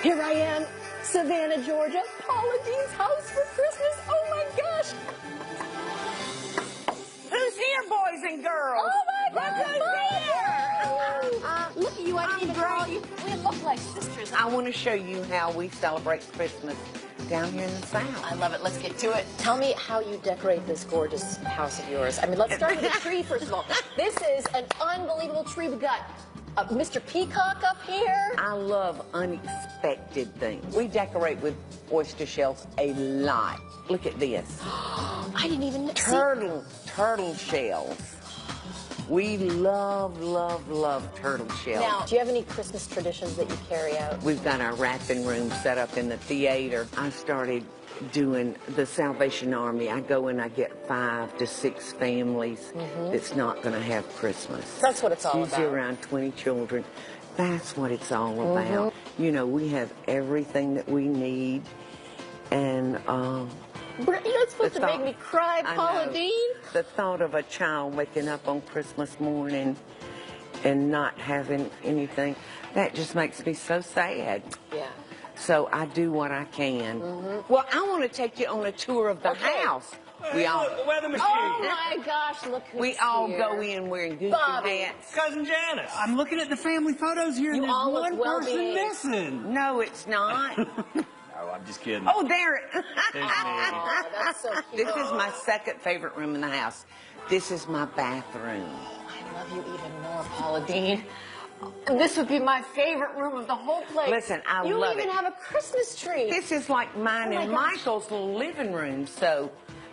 Here I am, Savannah, Georgia, Paula Dean's house for Christmas. Oh, my gosh. Who's here, boys and girls? Oh, my God, who's here? Look at you, I didn't even call you. We look like sisters. I want to show you how we celebrate Christmas down here in the South. I love it. Let's get to it. Tell me how you decorate this gorgeous house of yours. I mean, let's start with the tree, first of all. This is an unbelievable tree. We've got Mr. Peacock up here. I love unexpected things. We decorate with oyster shells a lot. Look at this. I didn't even Turtle shells. We love turtle shells. Now, do you have any Christmas traditions that you carry out? We've got our wrapping room set up in the theater. I started doing the Salvation Army. I go and I get 5 to 6 families that's not going to have Christmas. That's what it's all Usually about. around 20 children. That's what it's all about. You know, we have everything that we need. And You're not supposed to make me cry, Paula Dean. the thought of a child waking up on Christmas morning and not having anything, that just makes me so sad. Yeah. So I do what I can. Well, I want to take you on a tour of the house. We all, the weather machine. Oh, my gosh, look who's we all here. go in wearing goofy Bobby. hats. Cousin Janice. I'm looking at the family photos here, and You all there's look one well person behaved. missing. No, it's not. Oh, I'm just kidding. Oh, there. Oh, that's so cute. This is my second favorite room in the house. This is my bathroom. I love you even more, Paula Dean. This would be my favorite room of the whole place. Listen, I you love even it. have a Christmas tree. This is like mine Oh my and gosh. Michael's little living room, so,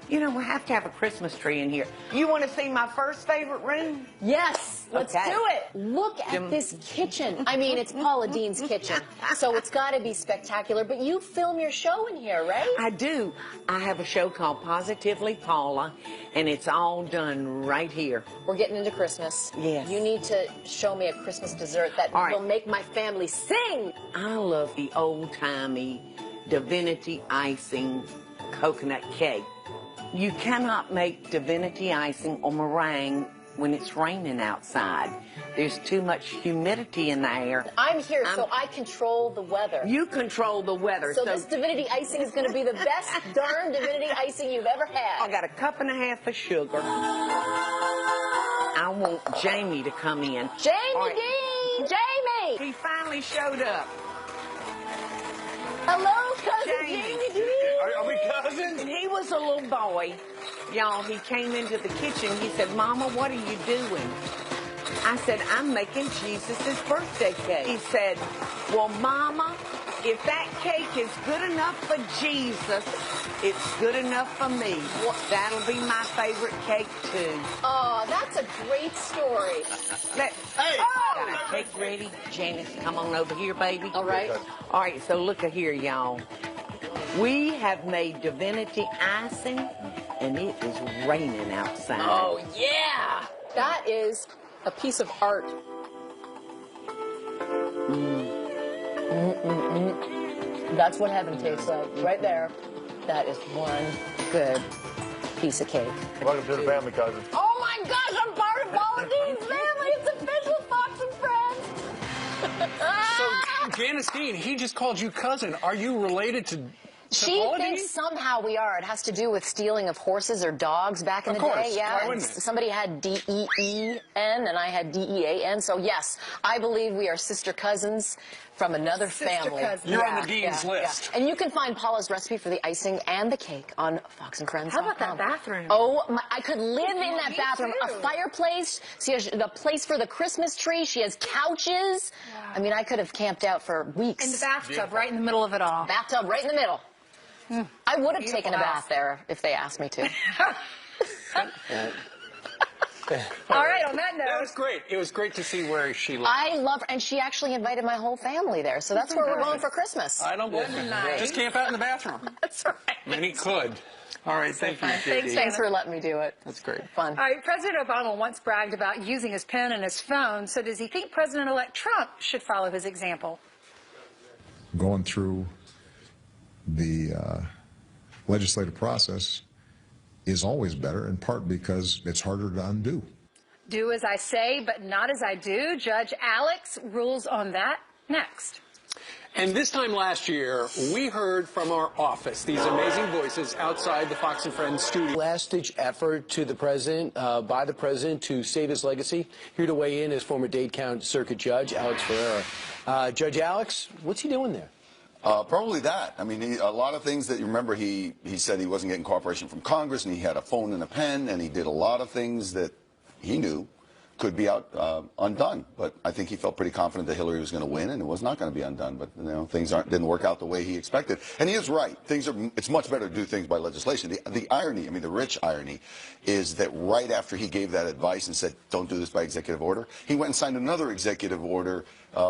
you know, we have to have a Christmas tree in here. You want to see my first favorite room? Yes, let's Okay. do it. Look at this kitchen. I mean, it's Paula Dean's kitchen, so it's got to be spectacular. But you film your show in here, right? I do. I have a show called Positively Paula, and it's all done right here. We're getting into Christmas. Yes. You need to show me a Christmas dessert that All right. will make my family sing. I love the old-timey divinity icing coconut cake. You cannot make divinity icing or meringue when it's raining outside. There's too much humidity in the air. I'm here, so I control the weather. You control the weather. So this divinity icing is going to be the best darn divinity icing you've ever had. I got a cup and a half of sugar. I want Jamie to come in. Jamie All right. Dean! Jamie! He finally showed up. Hello, cousin Jamie. Jamie Dean! Are we cousins? He was a little boy. Y'all, he came into the kitchen. He said, Mama, what are you doing? I said, I'm making Jesus' birthday cake. He said, well, Mama, if that cake is good enough for Jesus, it's good enough for me. That'll be my favorite cake, too. Oh, that's a great story. Got our cake ready. Janice, come on over here, baby. All right. All right, so look at here, y'all. We have made divinity icing, and it is raining outside. Oh, yeah! That is a piece of art. That's what heaven tastes like, right there. That is one good piece of cake. Welcome to the family, cousin. Oh my gosh, I'm part of Paula Dean's family. It's official, Fox and Friends. Janice Dean, he just called you cousin. Are you related to She Paula thinks Dean? somehow we are. It has to do with stealing of horses or dogs back in the day. Yeah, Why and wouldn't it? somebody had D-E-E-N and I had D-E-A-N. So yes, I believe we are sister cousins from another family. cousins. You're on the Dean's list. And you can find Paula's recipe for the icing and the cake on foxandfriends.com. How about that bathroom? Oh, I could live in that me bathroom. too. A fireplace. She has the place for the Christmas tree. She has couches. Wow. I mean, I could have camped out for weeks. In the bathtub, right in the middle of it all. Bathtub right in the middle. I would have taken a bath there if they asked me to. All right, on that That note. was great. It was great to see where she lived. I love her, and she actually invited my whole family there, so that's where we're going for Christmas. I don't blame you. Nice. Just camp out in the bathroom. That's right. Many could. All right, thank you, Thanks, JD. Thanks for letting me do it. That's great. Fun. All right, President Obama once bragged about using his pen and his phone, so does he think President-elect Trump should follow his example? Going through the legislative process is always better, in part because it's harder to undo. Do as I say, but not as I do. Judge Alex rules on that next. And this time last year, we heard from our office these amazing voices outside the Fox and Friends studio. Last-ditch effort to the president, by the president, to save his legacy. Here to weigh in is former Dade County Circuit Judge Alex Ferreira. Judge Alex, what's he doing there? Probably that. I mean, a lot of things that you remember, he said he wasn't getting cooperation from Congress, and he had a phone and a pen, and he did a lot of things that he knew could be undone. But I think he felt pretty confident that Hillary was going to win, and it was not going to be undone. But you know, things didn't work out the way he expected. And he is right. It's much better to do things by legislation. The irony, I mean, the rich irony, is that right after he gave that advice and said, "Don't do this by executive order," he went and signed another executive order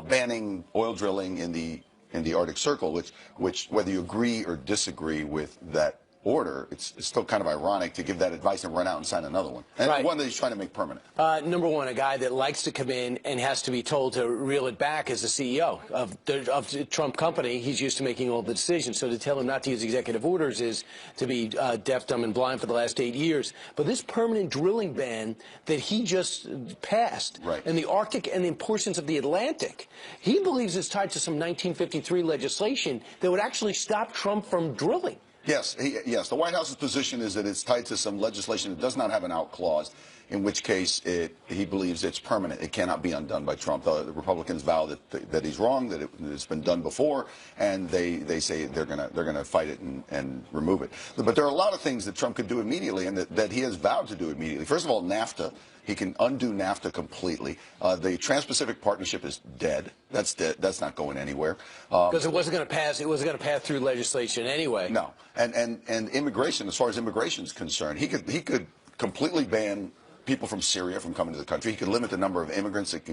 banning oil drilling in the Arctic Circle, which whether you agree or disagree with that order, it's still kind of ironic to give that advice and run out and sign another one. And Right. one that he's trying to make permanent. Number one, a guy that likes to come in and has to be told to reel it back as the CEO of the Trump company. He's used to making all the decisions. So to tell him not to use executive orders is to be deaf, dumb, and blind for the last 8 years. But this permanent drilling ban that he just passed in the Arctic and in portions of the Atlantic, he believes is tied to some 1953 legislation that would actually stop Trump from drilling. Yes, yes. The White House's position is that it's tied to some legislation that does not have an out clause, in which case he believes it's permanent. It cannot be undone by Trump. The Republicans vow that he's wrong, that it's been done before, and they say they're gonna fight it and remove it. But there are a lot of things that Trump could do immediately, and that he has vowed to do immediately. First of all, NAFTA. He can undo NAFTA completely. The Trans-Pacific Partnership is dead. That's dead. That's not going anywhere. Because it wasn't going to pass. It wasn't going to pass through legislation anyway. No. And immigration, as far as immigration is concerned, he could completely ban people from Syria from coming to the country. He could limit the number of immigrants that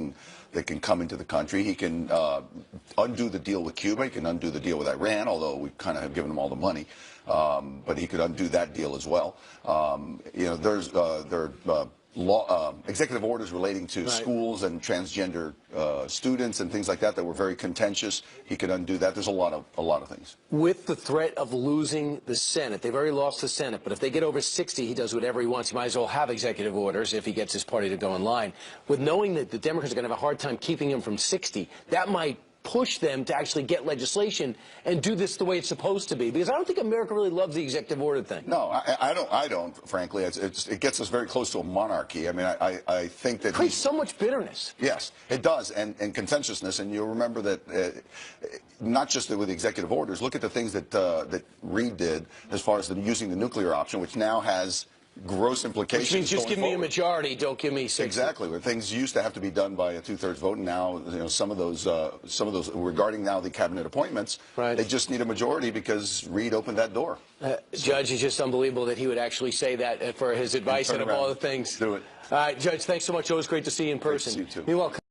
can come into the country. He can undo the deal with Cuba. He can undo the deal with Iran, although we kind of have given him all the money. But he could undo that deal as well. You know, there are executive orders relating to schools and transgender students and things like that were very contentious. He could undo that. There's a lot of things. With the threat of losing the Senate, they've already lost the Senate, but if they get over 60, he does whatever he wants. He might as well have executive orders if he gets his party to go in line. With knowing that the Democrats are going to have a hard time keeping him from 60, that might push them to actually get legislation and do this the way it's supposed to be, because I don't think America really loves the executive order thing. No, I don't. Frankly, it gets us very close to a monarchy. I mean, I think that it creates so much bitterness. Yes, it does, and contentiousness. And you'll remember that not just with executive orders. Look at the things that Reid did as far as using the nuclear option, which now has gross implications. Which means just give me a majority, don't give me 60. Exactly. Where things used to have to be done by a 2/3 vote, and now some of those regarding now the cabinet appointments, they just need a majority because Reid opened that door. Judge, it's just unbelievable that he would actually say that for his advice and of all the things. Do it. All right, Judge, thanks so much. Always great to see you in person. Great to see you too. You're welcome.